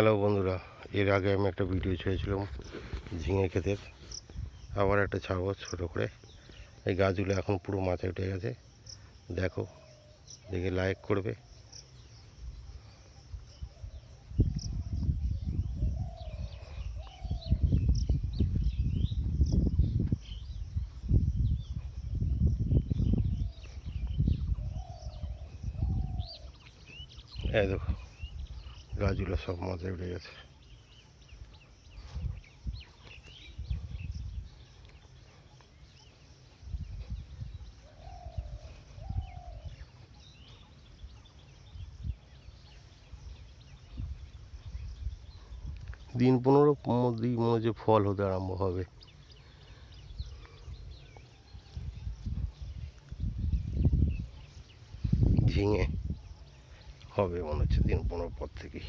Hello বন্ধুরা, এর আগে আমি একটা ভিডিও ছেড়েছিলাম ঝিঙে ক্ষেতের। আবার একটা ছাড়বো ছোটো করে। এই গাছগুলো এখন পুরো মাথায় উঠে গেছে, দেখো, দেখে লাইক করবে। এই দেখো, গাছগুলো সব মাথায় উঠে গেছে। দিন 15 মধ্যেই মনে হচ্ছে ফল হতে আরম্ভ হবে। ঝিঙে হবে মনে হচ্ছে দিন 15 পর থেকেই।